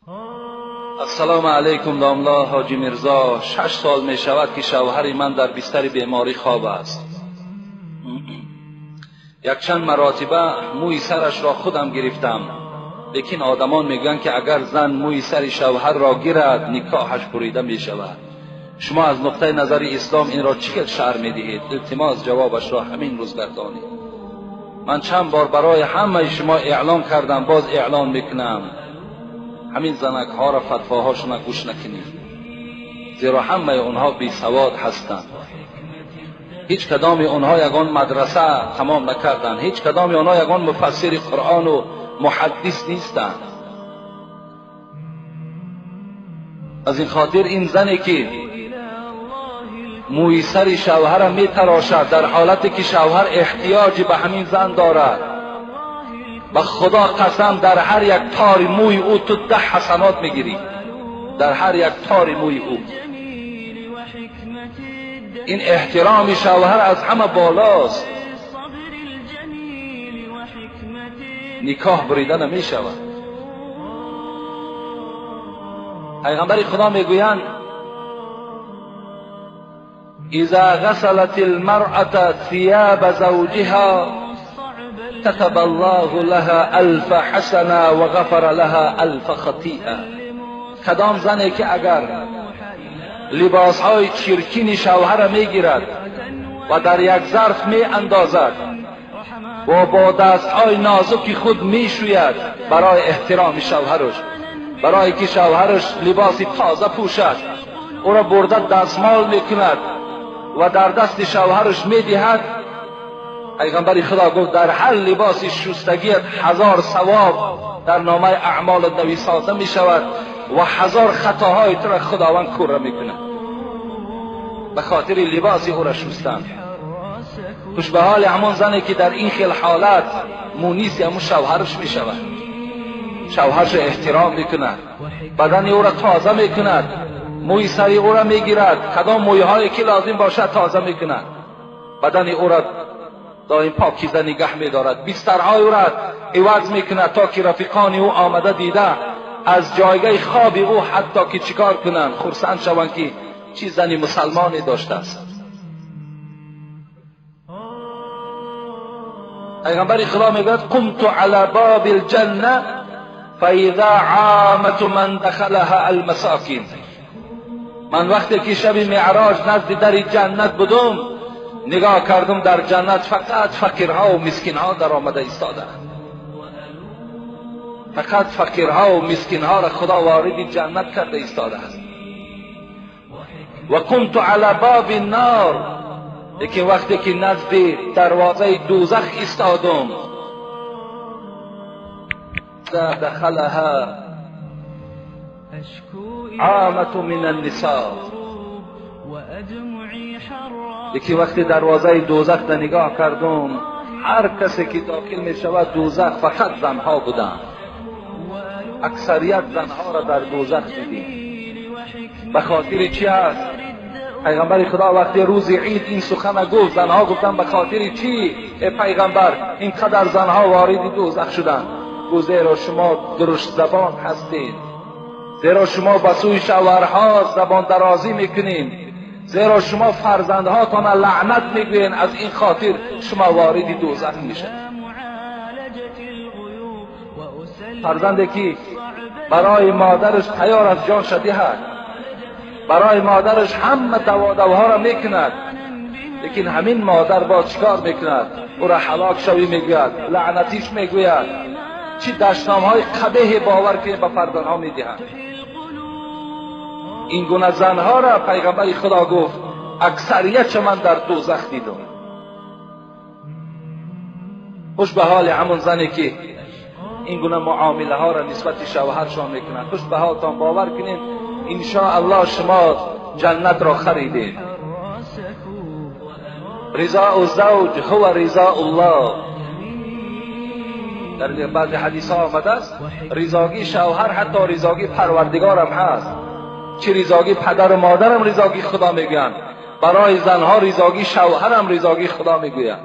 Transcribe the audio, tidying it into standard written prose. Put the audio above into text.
السلام علیکم داملا حاجی مرزا. 6 سال می شود که شوهر من در بستر بیماری خواب است. یک چند مراتبه موی سرش را خودم گرفتم، لیکن آدمان میگن که اگر زن موی سر شوهر را گیرد نکاحش بریده می شود. شما از نقطه نظر اسلام این را چقدر شرح می دهید؟ التماس جوابش را همین روز گردانید. من چند بار برای همه شما اعلام کردم، باز اعلام میکنم، همین زنک ها را فتواهاشون گوش نکنید، زیرا همه اونها بی سواد هستند. هیچ کدام اونها یگان مدرسه تمام نکردند، هیچ کدام اونها یگان مفسر قرآن و محدث نیستند. از این خاطر این زنی که موی سر شوهر می تراشد در حالتی که شوهر احتیاج به همین زن دارد، به خدا قسم در هر یک تار موی او تو 10 حسنات میگیری، در هر یک تار موی او. این احترام شوهر از همه بالاست. نکاح بریده نمی شود. پیغمبر خدا میگویند اذا غسلت المرأة ثياب زوجها كتب الله لها 1000 حسنه و غفر لها 1000 خطیئه. کدام زنی که اگر لباسهای چرکین شوهر میگیرد و در یک ظرف می اندازد و با دستهای نازک خود میشوید برای احترام شوهرش، برای که شوهرش لباس تازه پوشد، او را برده دستمال میکند و در دست شوهرش میدهد، پیغمبر خدا گفت در هر لباس شستگیت 1000 ثواب در نامه اعمال نویساده می شود و 1000 خطاهای تو را خداوند کوره می کند به خاطر لباس او را شستن. خوش به حال همون زنی که در این خیل حالت مونیس همون شوهرش می شود، شوهرش احترام می کند، بدن او را تازه می کند، موی سری او را می گیرد، کدام موی هایی که لازم باشد تازه می کند، بدن او را دائم پاکیزه نگه می دارد، بسترهای او را عوض می کند تا که رفیقان او آمده دیده از جایگاه خواب او حتی که چیکار کنند خرسند شوند که چی زنی مسلمانی داشته است. پیغمبر خدا میگوید قمت علی باب الجنه فاذا عامه من دخلها المساکین. من وقتی که شب معراج نزد در جنت بودم، نگاه کردم در جنت فقط فقیرها و مسکینها در آمده ایستاده، فقط فقیرها و مسکینها را خدا وارد جنت کرده ایستاده است. و کنت علی باب النار، لیکن وقتی که نزد دروازه دوزخ ایستادم، دخلها عامة من النساء، لیکن وقتی دروازه دوزخ را نگاه کردم، هر کسی که داخل می شود دوزخ فقط زنها بودند، اکثریت زنها را در دوزخ دیدیم. به خاطر چی است؟ پیغمبر خدا وقتی روز عید این سخن گفت، زنها گفتن به خاطر چی ای پیغمبر اینقدر زنها وارد دوزخ شدند؟ گفت زیرا شما درشت زبان هستید، زیرا شما به سوی شوهرها زبان درازی میکنین، زیرا شما فرزندهاتان لعنت میگوین، از این خاطر شما وارد دوزخ میشید. فرزندی که برای مادرش تیار از جان شده است، برای مادرش همه دواها را میکند، لیکن همین مادر با چیکار میکند؟ او را هلاک شوی میگوید، لعنتیش میگوید، چی دشنامهای قبیح باور که به فرزندها میدهند. این گونه زنها را پیغمبر خدا گفت اکثریت من در دوزخ دیدم. خوش به حال همون زنی که این گونه معامله ها را نسبت شوهرشان میکنند. خوش به حالتان، باور کنین ان شاء الله شما جنت را خریدید. رضا الزوج هو رضا الله. در بعضی حدیث ها آمده است رضاگی شوهر حتی رضاگی پروردگار هم هست. چه رضاگی پدر و مادر هم رضاگی خدا میگویند، برای زنها رضاگی شوهر هم رضاگی خدا میگوید.